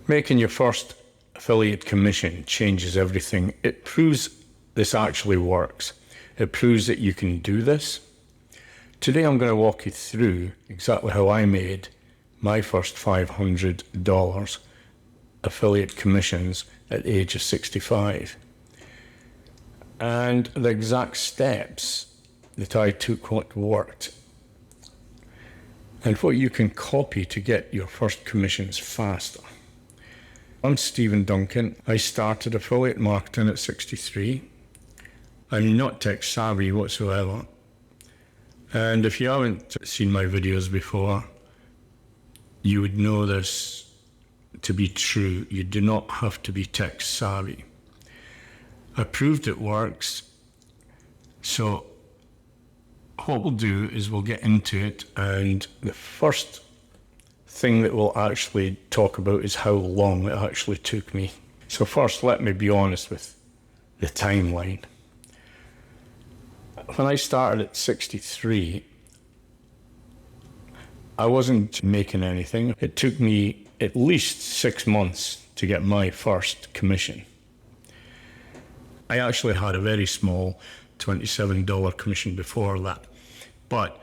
Making your first affiliate commission changes everything. It proves this actually works. It proves that you can do this. Today I'm going to walk you through exactly how I made my first $500 affiliate commissions at the age of 65. And the exact steps that I took what worked. And what you can copy to get your first commissions faster. I'm Stephen Duncan. I started affiliate marketing at 63. I'm not tech savvy whatsoever. And if you haven't seen my videos before, you would know this to be true. You do not have to be tech savvy. I proved it works. So what we'll do is we'll get into it, and the first thing that we'll actually talk about is how long it actually took me. So first, let me be honest with the timeline. When I started at 63, I wasn't making anything. It took me at least 6 months to get my first commission. I actually had a very small $27 commission before that. But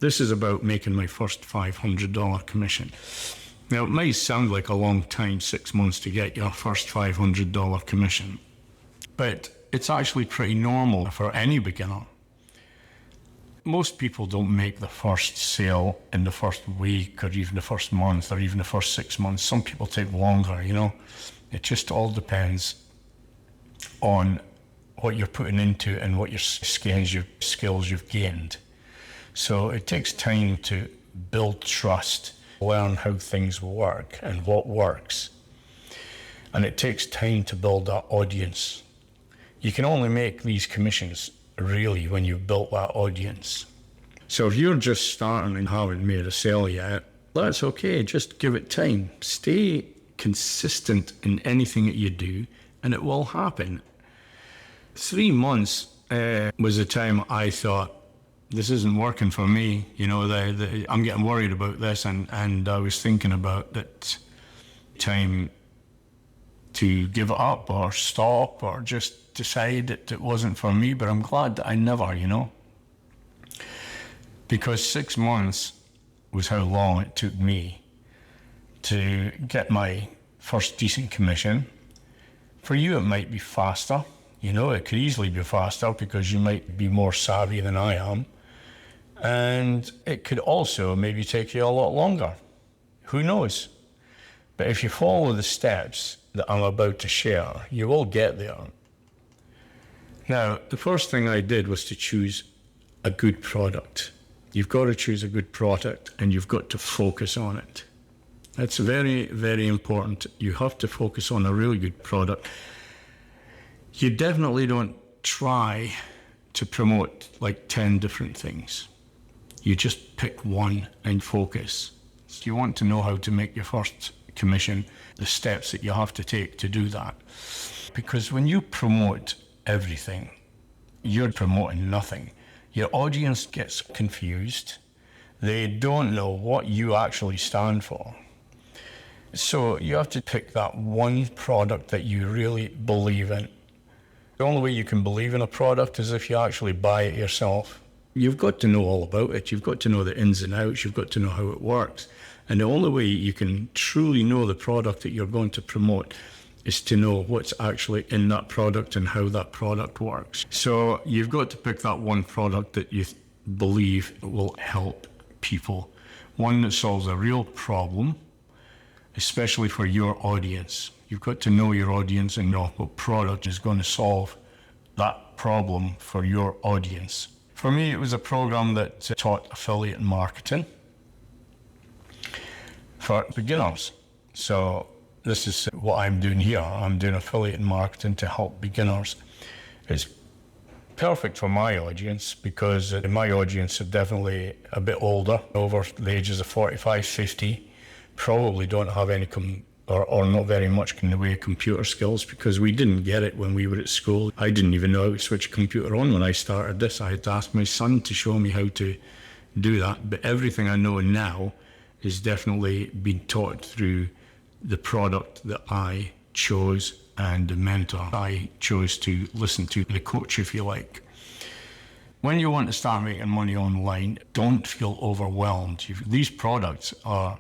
this is about making my first $500 commission. Now, it might sound like a long time, 6 months to get your first $500 commission, but it's actually pretty normal for any beginner. Most people don't make the first sale in the first week or even the first month or even the first 6 months. Some people take longer, you know. It just all depends on what you're putting into it and what your skills you've gained. So it takes time to build trust, learn how things work and what works. And it takes time to build that audience. You can only make these commissions really when you've built that audience. So if you're just starting and haven't made a sale yet, that's okay, just give it time. Stay consistent in anything that you do and it will happen. 3 months was the time I thought, this isn't working for me, you know, I'm getting worried about this, and I was thinking about that time to give it up or stop or just decide that it wasn't for me, but I'm glad that I never, you know, because 6 months was how long it took me to get my first decent commission. For you, it might be faster. You know, it could easily be faster because you might be more savvy than I am. And it could also maybe take you a lot longer. Who knows? But if you follow the steps that I'm about to share, you will get there. Now, the first thing I did was to choose a good product. You've got to choose a good product and you've got to focus on it. That's very, very important. You have to focus on a really good product. You definitely don't try to promote like 10 different things. You just pick one and focus. So you want to know how to make your first commission, the steps that you have to take to do that. Because when you promote everything, you're promoting nothing. Your audience gets confused. They don't know what you actually stand for. So you have to pick that one product that you really believe in. The only way you can believe in a product is if you actually buy it yourself. You've got to know all about it. You've got to know the ins and outs. You've got to know how it works. And the only way you can truly know the product that you're going to promote is to know what's actually in that product and how that product works. So you've got to pick that one product that you believe will help people. One that solves a real problem, especially for your audience. You've got to know your audience and know what product is going to solve that problem for your audience. For me, it was a program that taught affiliate marketing for beginners. So this is what I'm doing here. I'm doing affiliate marketing to help beginners. It's perfect for my audience because my audience are definitely a bit older, over the ages of 45, 50, probably don't have any or not very much in the way of computer skills because we didn't get it when we were at school. I didn't even know how to switch a computer on when I started this. I had to ask my son to show me how to do that. But everything I know now is definitely been taught through the product that I chose and the mentor I chose to listen to, the coach, if you like. When you want to start making money online, don't feel overwhelmed. These products are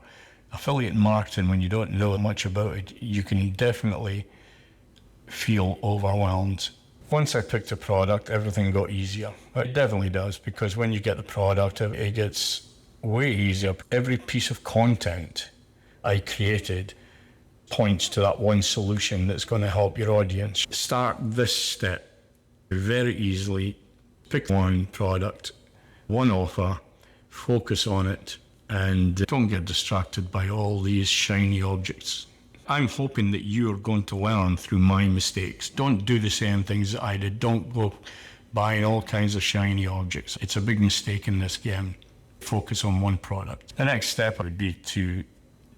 affiliate marketing. When you don't know much about it, you can definitely feel overwhelmed. Once I picked a product, everything got easier. It definitely does, because when you get the product, it gets way easier. Every piece of content I created points to that one solution that's going to help your audience. Start this step very easily. Pick one product, one offer, focus on it, and don't get distracted by all these shiny objects. I'm hoping that you're going to learn through my mistakes. Don't do the same things that I did. Don't go buying all kinds of shiny objects. It's a big mistake in this game. Focus on one product. The next step would be to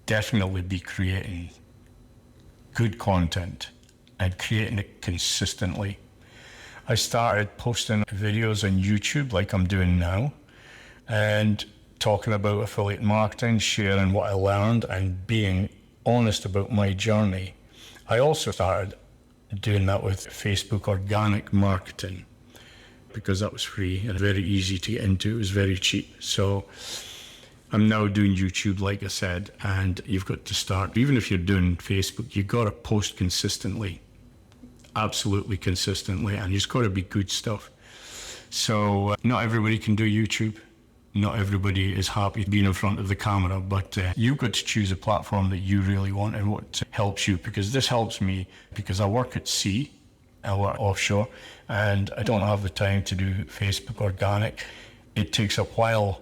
definitely be creating good content and creating it consistently. I started posting videos on YouTube like I'm doing now and talking about affiliate marketing, sharing what I learned and being honest about my journey. I also started doing that with Facebook organic marketing because that was free and very easy to get into. It was very cheap. So I'm now doing YouTube, like I said, and you've got to start. Even if you're doing Facebook, you've got to post consistently, absolutely consistently, and it's got to be good stuff. So not everybody can do YouTube. Not everybody is happy being in front of the camera, but you've got to choose a platform that you really want and what helps you, because this helps me because I work at sea, I work offshore, and I don't have the time to do Facebook organic. It takes a while.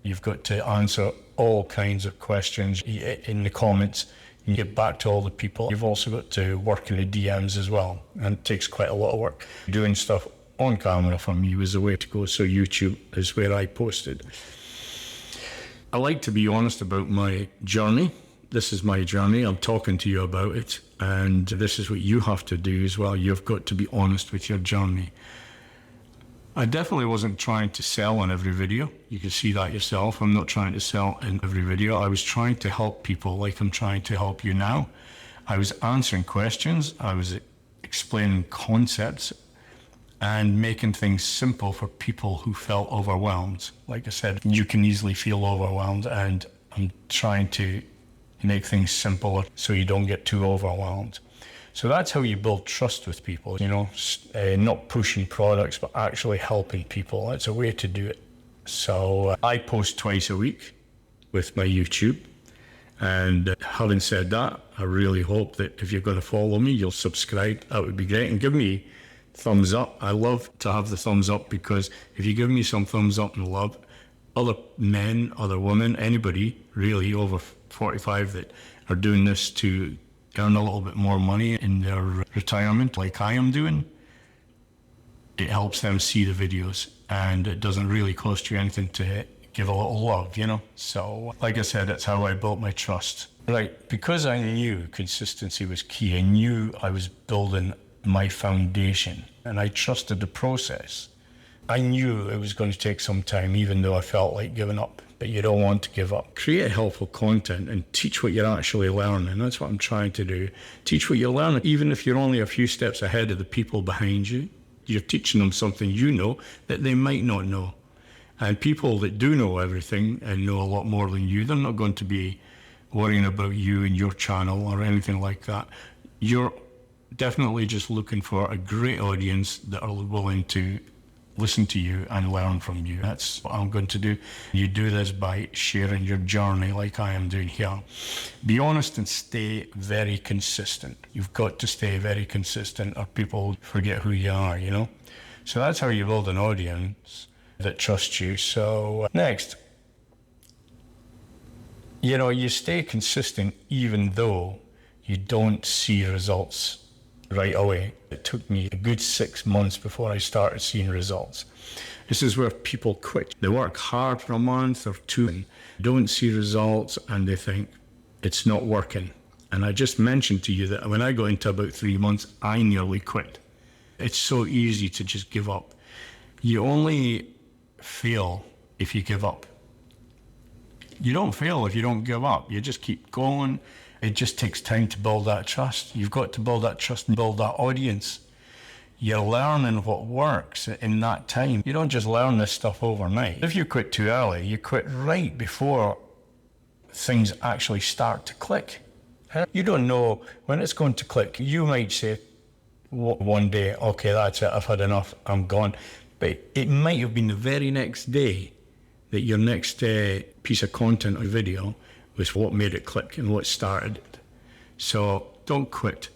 You've got to answer all kinds of questions in the comments and get back to all the people. You've also got to work in the DMs as well, and it takes quite a lot of work. Doing stuff on camera for me was the way to go, so YouTube is where I posted. I like to be honest about my journey. This is my journey. I'm talking to you about it, and this is what you have to do as well. You've got to be honest with your journey. I definitely wasn't trying to sell on every video. You can see that yourself. I'm not trying to sell in every video. I was trying to help people like I'm trying to help you now. I was answering questions. I was explaining concepts and making things simple for people who felt overwhelmed. Like I said, you can easily feel overwhelmed, and I'm trying to make things simpler so you don't get too overwhelmed. So that's how you build trust with people, not pushing products, but actually helping people. That's a way to do it. So I post twice a week with my YouTube. And having said that, I really hope that if you're going to follow me, you'll subscribe. That would be great. And give me thumbs up. I love to have the thumbs up, because if you give me some thumbs up and love, other men, other women, anybody really over 45 that are doing this to earn a little bit more money in their retirement, like I am doing, it helps them see the videos, and it doesn't really cost you anything to give a little love, So, like I said, that's how I built my trust. Right, because I knew consistency was key, I knew I was building my foundation, and I trusted the process. I knew it was going to take some time, even though I felt like giving up. But you don't want to give up. Create helpful content and teach what you're actually learning. That's what I'm trying to do. Teach what you're learning. Even if you're only a few steps ahead of the people behind you, you're teaching them something you know that they might not know. And people that do know everything and know a lot more than you, they're not going to be worrying about you and your channel or anything like that. You're definitely just looking for a great audience that are willing to listen to you and learn from you. That's what I'm going to do. You do this by sharing your journey like I am doing here. Be honest and stay very consistent. You've got to stay very consistent or people forget who you are, So that's how you build an audience that trusts you. So next, you stay consistent even though you don't see results right away. It took me a good 6 months before I started seeing results. This is where people quit. They work hard for a month or two, don't see results, and they think it's not working. And I just mentioned to you that when I got into about 3 months, I nearly quit. It's so easy to just give up. You only fail if you give up. You don't fail if you don't give up. You just keep going. It just takes time to build that trust. You've got to build that trust and build that audience. You're learning what works in that time. You don't just learn this stuff overnight. If you quit too early, you quit right before things actually start to click. You don't know when it's going to click. You might say one day, okay, that's it, I've had enough, I'm gone. But it might have been the very next day that your next piece of content or video was what made it click and what started it. So don't quit.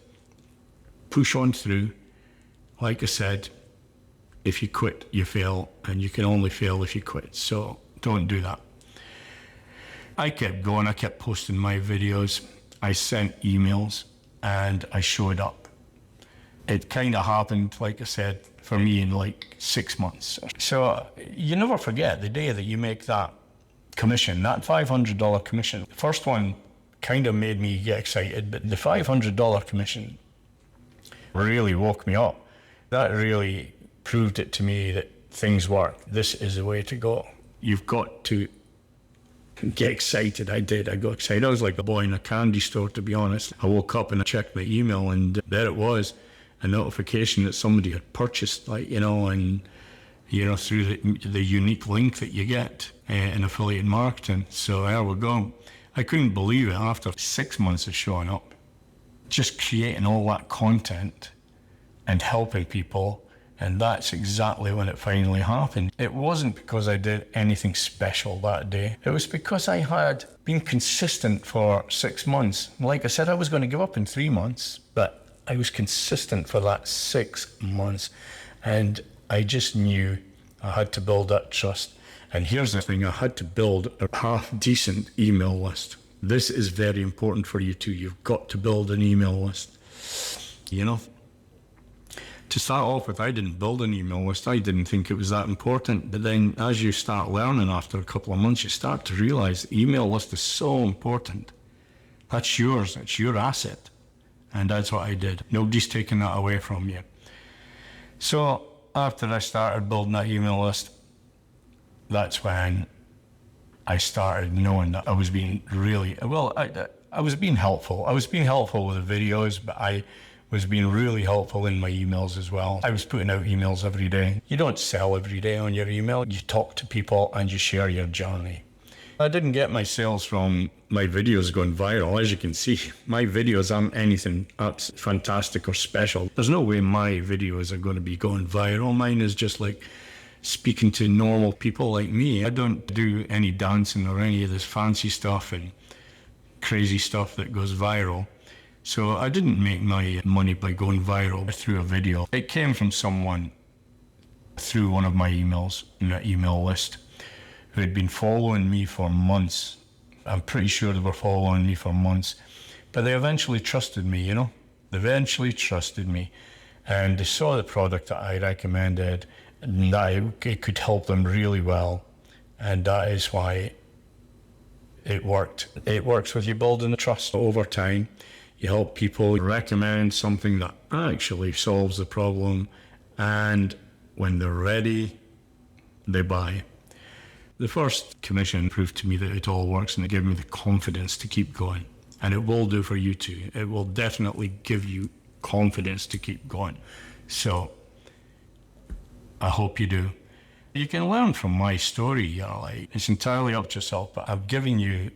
Push on through. Like I said, if you quit, you fail, and you can only fail if you quit. So don't do that. I kept going. I kept posting my videos. I sent emails, and I showed up. It kind of happened, like I said, for me in like 6 months. So you never forget the day that you make that commission, that $500 commission. The first one kind of made me get excited, but the $500 commission really woke me up. That really proved it to me that things work. This is the way to go. You've got to get excited. I did. I got excited. I was like a boy in a candy store, to be honest. I woke up and I checked my email, and there it was, a notification that somebody had purchased, through the unique link that you get in affiliate marketing. So there we go. I couldn't believe it after 6 months of showing up. Just creating all that content and helping people, and that's exactly when it finally happened. It wasn't because I did anything special that day. It was because I had been consistent for 6 months. Like I said, I was going to give up in 3 months, but I was consistent for that 6 months, and I just knew I had to build that trust. And here's the thing, I had to build a half-decent email list. This is very important for you too. You've got to build an email list. To start off with, I didn't build an email list. I didn't think it was that important. But then as you start learning after a couple of months, you start to realize the email list is so important. That's yours. It's your asset. And that's what I did. Nobody's taking that away from you. So after I started building that email list, that's when I started knowing that I was being I was being helpful. I was being helpful with the videos, but I was being really helpful in my emails as well. I was putting out emails every day. You don't sell every day on your email. You talk to people and you share your journey. I didn't get my sales from my videos going viral. As you can see, my videos aren't anything that's fantastic or special. There's no way my videos are going to be going viral. Mine is just like speaking to normal people like me. I don't do any dancing or any of this fancy stuff and crazy stuff that goes viral. So I didn't make my money by going viral through a video. It came from someone through one of my emails in that email list who had been following me for months. I'm pretty sure they were following me for months, but they eventually trusted me, They eventually trusted me, and they saw the product that I recommended and that it could help them really well, and that is why it worked. It works with you building the trust over time. You help people recommend something that actually solves the problem, and when they're ready, they buy. The first commission proved to me that it all works, and it gave me the confidence to keep going. And it will do for you too. It will definitely give you confidence to keep going. So I hope you do. You can learn from my story, it's entirely up to yourself, but I'm giving you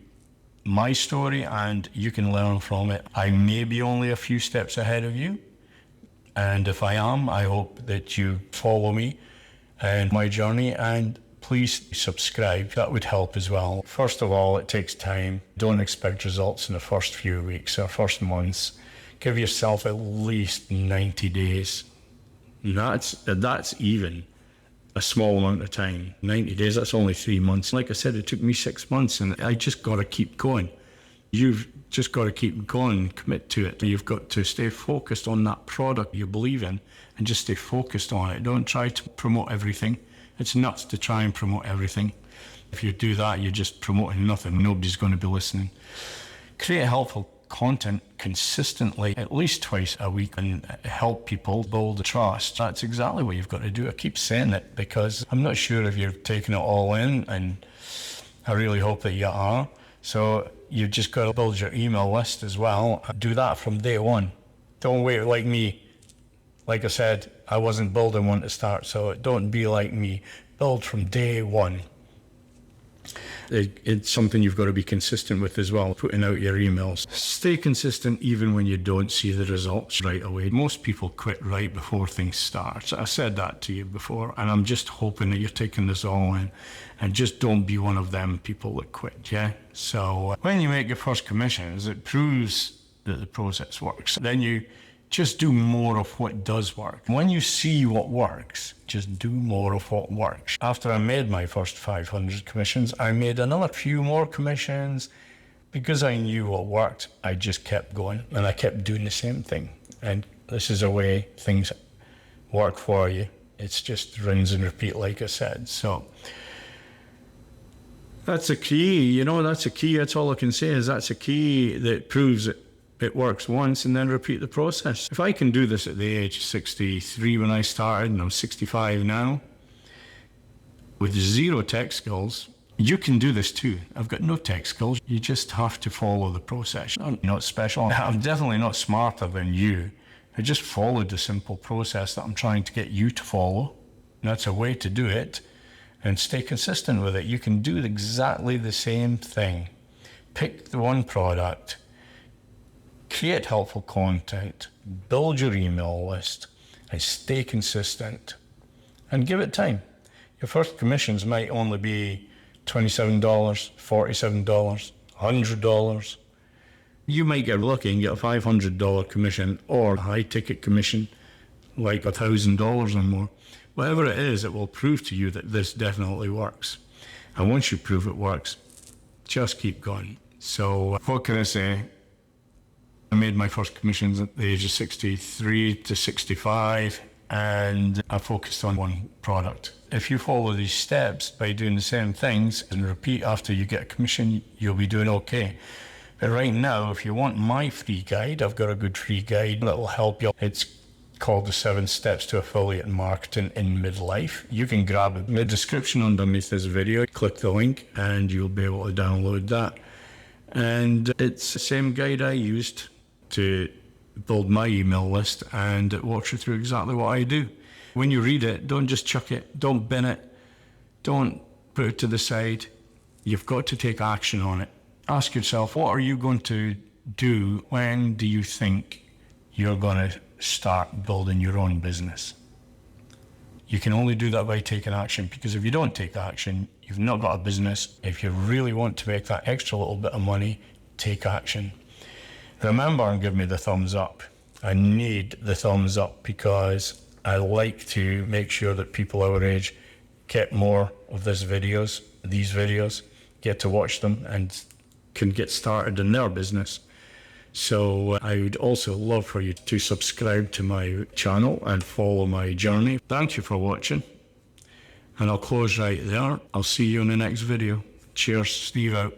my story and you can learn from it. I may be only a few steps ahead of you, and if I am, I hope that you follow me and my journey, and please subscribe. That would help as well. First of all, it takes time. Don't expect results in the first few weeks or first months. Give yourself at least 90 days. That's even a small amount of time. 90 days, that's only 3 months. Like I said, it took me 6 months, and I just got to keep going. You've just got to keep going and commit to it. You've got to stay focused on that product you believe in and just stay focused on it. Don't try to promote everything. It's nuts to try and promote everything. If you do that, you're just promoting nothing. Nobody's going to be listening. Create helpful content consistently, at least twice a week, and help people build the trust. That's exactly what you've got to do. I keep saying it because I'm not sure if you're taking it all in, and I really hope that you are. So you've just got to build your email list as well. Do that from day one. Don't wait like me. Like I said, I wasn't building one to start, so don't be like me. Build from day one. It's something you've got to be consistent with as well, putting out your emails. Stay consistent even when you don't see the results right away. Most people quit right before things start. I said that to you before, and I'm just hoping that you're taking this all in, and just don't be one of them people that quit, yeah? So when you make your first commissions, it proves that the process works. Then you just do more of what does work. When you see what works, just do more of what works. After I made my first 500 commissions, I made another few more commissions. Because I knew what worked, I just kept going and I kept doing the same thing. And this is a way things work for you. It's just rinse and repeat, like I said. So that's a key, that's a key. That's all I can say is that's a key that proves it works once, and then repeat the process. If I can do this at the age of 63 when I started, and I'm 65 now, with zero tech skills, you can do this too. I've got no tech skills. You just have to follow the process. I'm not special. I'm definitely not smarter than you. I just followed the simple process that I'm trying to get you to follow. And that's a way to do it, and stay consistent with it. You can do exactly the same thing. Pick the one product, create helpful content, build your email list, and stay consistent. And give it time. Your first commissions might only be $27, $47, $100. You might get lucky and get a $500 commission or a high-ticket commission, like $1,000 or more. Whatever it is, it will prove to you that this definitely works. And once you prove it works, just keep going. So what can I say? I made my first commissions at the age of 63 to 65, and I focused on one product. If you follow these steps by doing the same things and repeat after you get a commission, you'll be doing okay. But right now, if you want my free guide, I've got a good free guide that will help you. It's called the 7 Steps to Affiliate Marketing in Midlife. You can grab it in the description underneath this video. Click the link and you'll be able to download that. And it's the same guide I used to build my email list, and it walks you through exactly what I do. When you read it, don't just chuck it, don't bin it, don't put it to the side. You've got to take action on it. Ask yourself, what are you going to do? When do you think you're going to start building your own business? You can only do that by taking action, because if you don't take action, you've not got a business. If you really want to make that extra little bit of money, take action. Remember and give me the thumbs up. I need the thumbs up because I like to make sure that people our age get more of these videos, get to watch them and can get started in their business. So I would also love for you to subscribe to my channel and follow my journey. Thank you for watching, and I'll close right there. I'll see you in the next video. Cheers, Steve out.